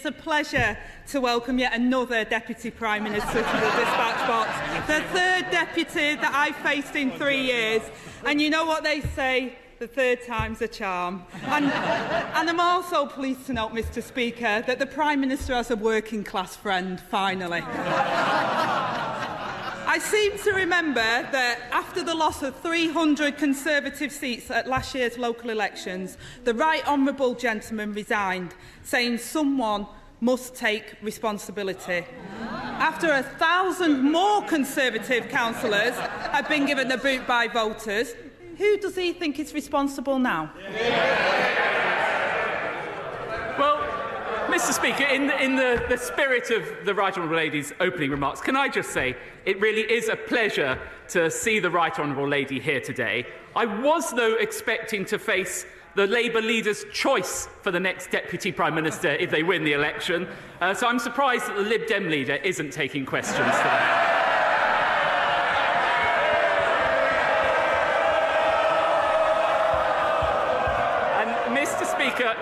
It's a pleasure to welcome yet another Deputy Prime Minister to the dispatch box, the third deputy that I've faced in 3 years. And you know what they say, the third time's a charm. And I'm also pleased to note, Mr Speaker, that the Prime Minister has a working class friend, finally. I seem to remember that after the loss of 300 Conservative seats at last year's local elections, the Right Honourable gentleman resigned, saying someone must take responsibility. After 1,000 more Conservative councillors have been given the boot by voters, who does he think is responsible now? Well, Mr Speaker, in the spirit of the Right Honourable Lady's opening remarks, can I just say it really is a pleasure to see the Right Honourable Lady here today. I was, though, expecting to face the Labour leader's choice for the next Deputy Prime Minister if they win the election, so I'm surprised that the Lib Dem leader isn't taking questions today. Mr Speaker,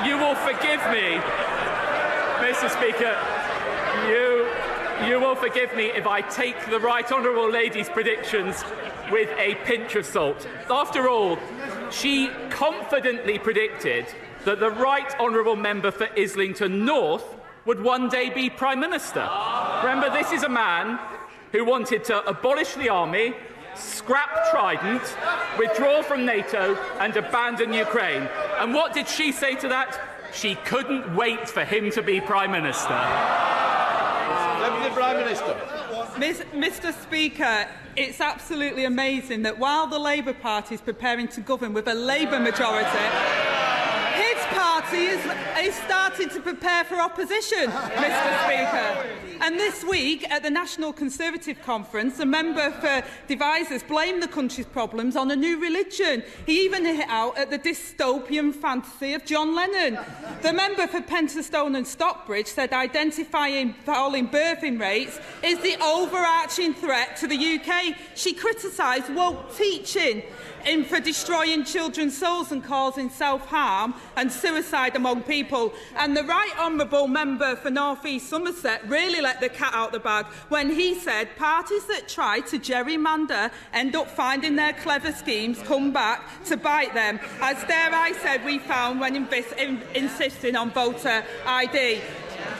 you will forgive me, Mr Speaker, you will forgive me if I take the Right Honourable Lady's predictions with a pinch of salt. After all, she confidently predicted that the Right Honourable Member for Islington North would one day be Prime Minister. Remember, this is a man who wanted to abolish the army, scrap Trident, withdraw from NATO and abandon Ukraine. And what did she say to that? She couldn't wait for him to be Prime Minister. Deputy Prime Minister. Mr Speaker, it's absolutely amazing that while the Labour Party is preparing to govern with a Labour majority, his party is starting to prepare for opposition, Mr Speaker. And this week, at the National Conservative Conference, a member for Devisers blamed the country's problems on a new religion. He even hit out at the dystopian fantasy of John Lennon. The member for Pentonstone and Stockbridge said identifying falling birthing rates is the overarching threat to the UK. She criticised woke teaching for destroying children's souls and causing self-harm and suicide among people. And the Right Honourable Member for North East Somerset really let the cat out the bag when he said parties that try to gerrymander end up finding their clever schemes come back to bite them, as dare I said we found when insisting on voter ID.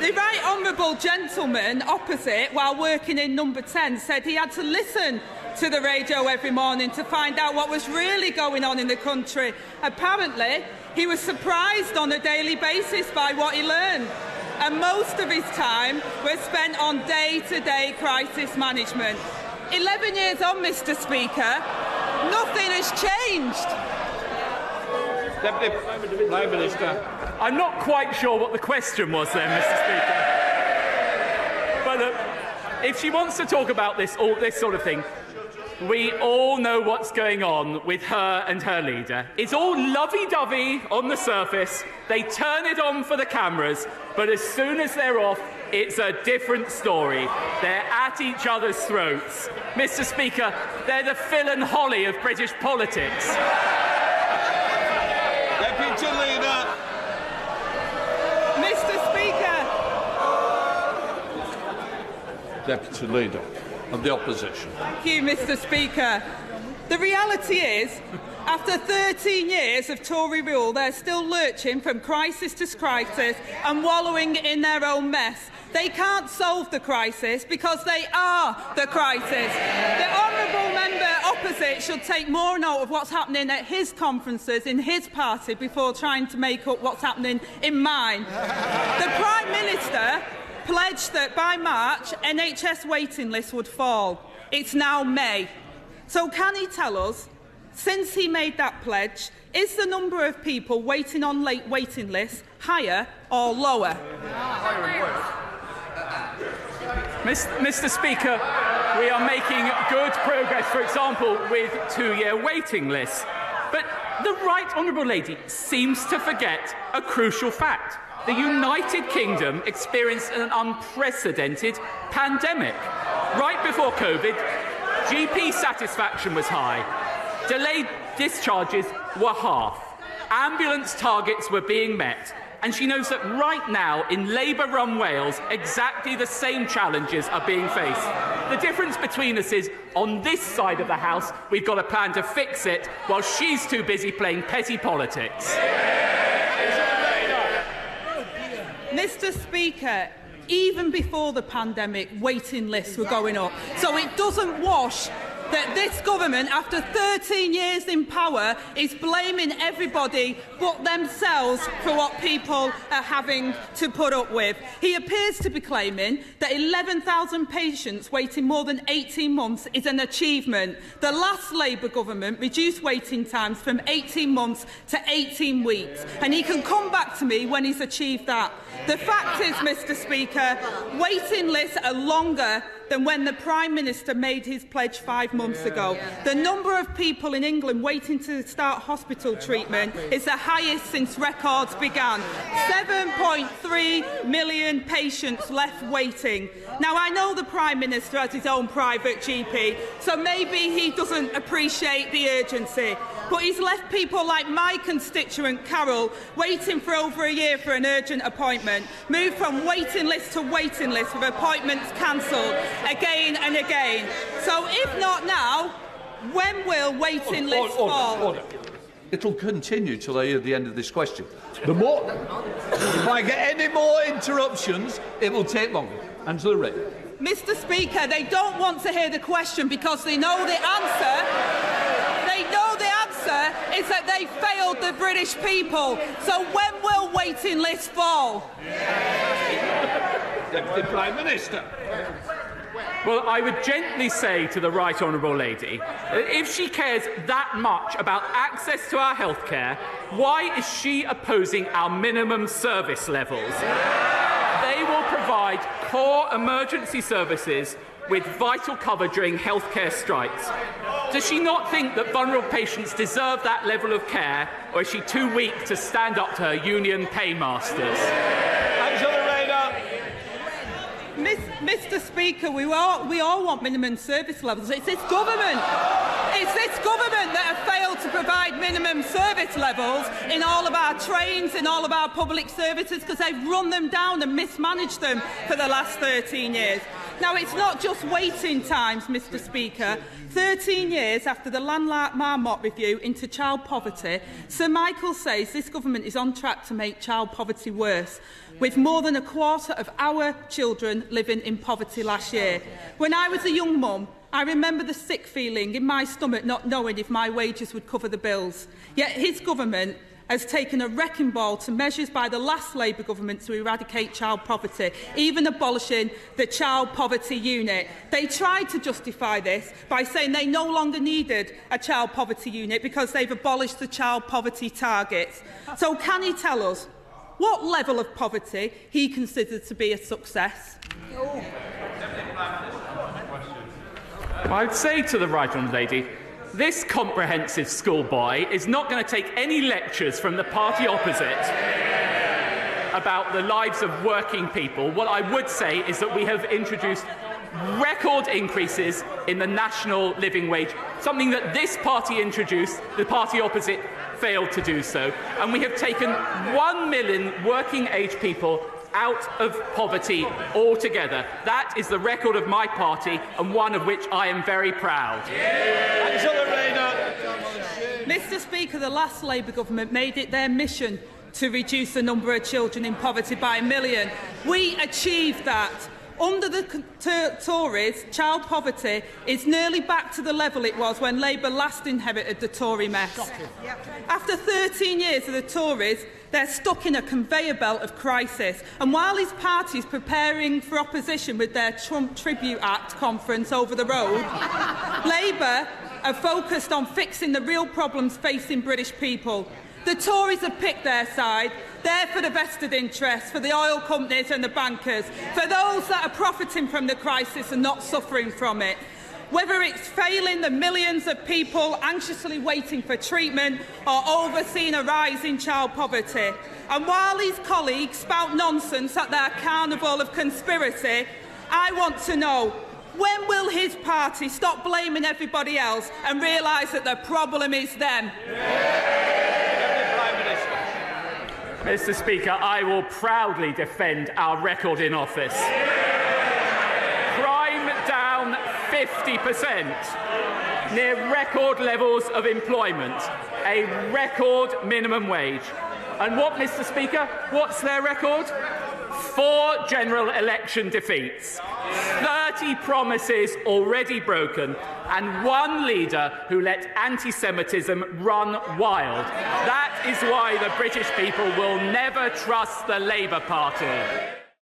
The Right Honourable gentleman opposite, while working in Number 10, said he had to listen to the radio every morning to find out what was really going on in the country. Apparently, he was surprised on a daily basis by what he learned. And most of his time was spent on day-to-day crisis management. 11 years on, Mr Speaker, nothing has changed. Deputy Prime Minister. I'm not quite sure what the question was then, Mr Speaker. But if she wants to talk about this sort of thing, we all know what's going on with her and her leader. It's all lovey-dovey on the surface. They turn it on for the cameras, but as soon as they're off, it's a different story. They're at each other's throats. Mr Speaker, they're the Phil and Holly of British politics. Deputy Leader. Mr Speaker. Deputy Leader of the Opposition. Thank you, Mr Speaker. The reality is, after 13 years of Tory rule, they're still lurching from crisis to crisis and wallowing in their own mess. They can't solve the crisis because they are the crisis. The honourable member opposite should take more note of what's happening at his conferences in his party before trying to make up what's happening in mine. The Prime Minister pledged that by March, NHS waiting lists would fall. It's now May. So can he tell us, since he made that pledge, is the number of people waiting on late waiting lists higher or lower? Mr Speaker, we are making good progress, for example, with two-year waiting lists. But the Right Honourable Lady seems to forget a crucial fact. The United Kingdom experienced an unprecedented pandemic. Right before COVID, GP satisfaction was high. Delayed discharges were half. Ambulance targets were being met. And she knows that right now, in Labour-run Wales, exactly the same challenges are being faced. The difference between us is, on this side of the House, we've got a plan to fix it, while she's too busy playing petty politics. Mr. Speaker, even before the pandemic, waiting lists were going up. So it doesn't wash that this government, after 13 years in power, is blaming everybody but themselves for what people are having to put up with. He appears to be claiming that 11,000 patients waiting more than 18 months is an achievement. The last Labour government reduced waiting times from 18 months to 18 weeks, and he can come back to me when he's achieved that. The fact is, Mr. Speaker, waiting lists are longer than when the Prime Minister made his pledge 5 months ago. The number of people in England waiting to start hospital treatment is the highest since records began. 7.3 million patients left waiting. Now, I know the Prime Minister has his own private GP, so maybe he doesn't appreciate the urgency. But he's left people like my constituent Carol waiting for over a year for an urgent appointment, moved from waiting list to waiting list with appointments cancelled again and again. So if not now, when will waiting lists fall? Order. It'll continue till I hear the end of this question. If I get any more interruptions, it will take longer. Angela Rayner. Mr. Speaker, they don't want to hear the question because they know the answer. They know the answer is that they failed the British people. So when will waiting lists fall? Deputy Prime Minister. Well, I would gently say to the Right Honourable Lady, if she cares that much about access to our healthcare, why is she opposing our minimum service levels? They will provide core emergency services with vital cover during healthcare strikes. Does she not think that vulnerable patients deserve that level of care, or is she too weak to stand up to her union paymasters? Angela Rayner. Mr. Speaker, we all want minimum service levels. It's this government that have failed to provide minimum service levels in all of our trains, in all of our public services, because they've run them down and mismanaged them for the last 13 years. Now, it's not just waiting times, Mr. Speaker. 13 years after the Landmark Marmot review into child poverty, Sir Michael says this government is on track to make child poverty worse, with more than a quarter of our children living in poverty last year. When I was a young mum, I remember the sick feeling in my stomach not knowing if my wages would cover the bills. Yet his government has taken a wrecking ball to measures by the last Labour government to eradicate child poverty, even abolishing the Child Poverty Unit. They tried to justify this by saying they no longer needed a Child Poverty Unit because they've abolished the child poverty targets. So can he tell us what level of poverty he considers to be a success? I would say to the Right Honourable Lady, this comprehensive schoolboy is not going to take any lectures from the party opposite about the lives of working people. What I would say is that we have introduced record increases in the national living wage, something that this party introduced, the party opposite failed to do so. And we have taken 1 million working-age people out of poverty altogether. That is the record of my party, and one of which I am very proud. Angela Rayner. Mr. Speaker, the last Labour government made it their mission to reduce the number of children in poverty by 1 million. We achieved that. Under the Tories, child poverty is nearly back to the level it was when Labour last inherited the Tory mess. After 13 years of the Tories, they're stuck in a conveyor belt of crisis. And while his party is preparing for opposition with their Trump Tribute Act conference over the road, Labour are focused on fixing the real problems facing British people. The Tories have picked their side. They're for the vested interests, for the oil companies and the bankers, for those that are profiting from the crisis and not suffering from it. Whether it's failing the millions of people anxiously waiting for treatment or overseeing a rise in child poverty. And while his colleagues spout nonsense at their carnival of conspiracy, I want to know, when will his party stop blaming everybody else and realise that the problem is them? Mr. Speaker, I will proudly defend our record in office. Crime down 50%, near record levels of employment, a record minimum wage. And what, Mr. Speaker, what's their record? 4 general election defeats, 30 promises already broken, and 1 leader who let anti-Semitism run wild. That is why the British people will never trust the Labour Party.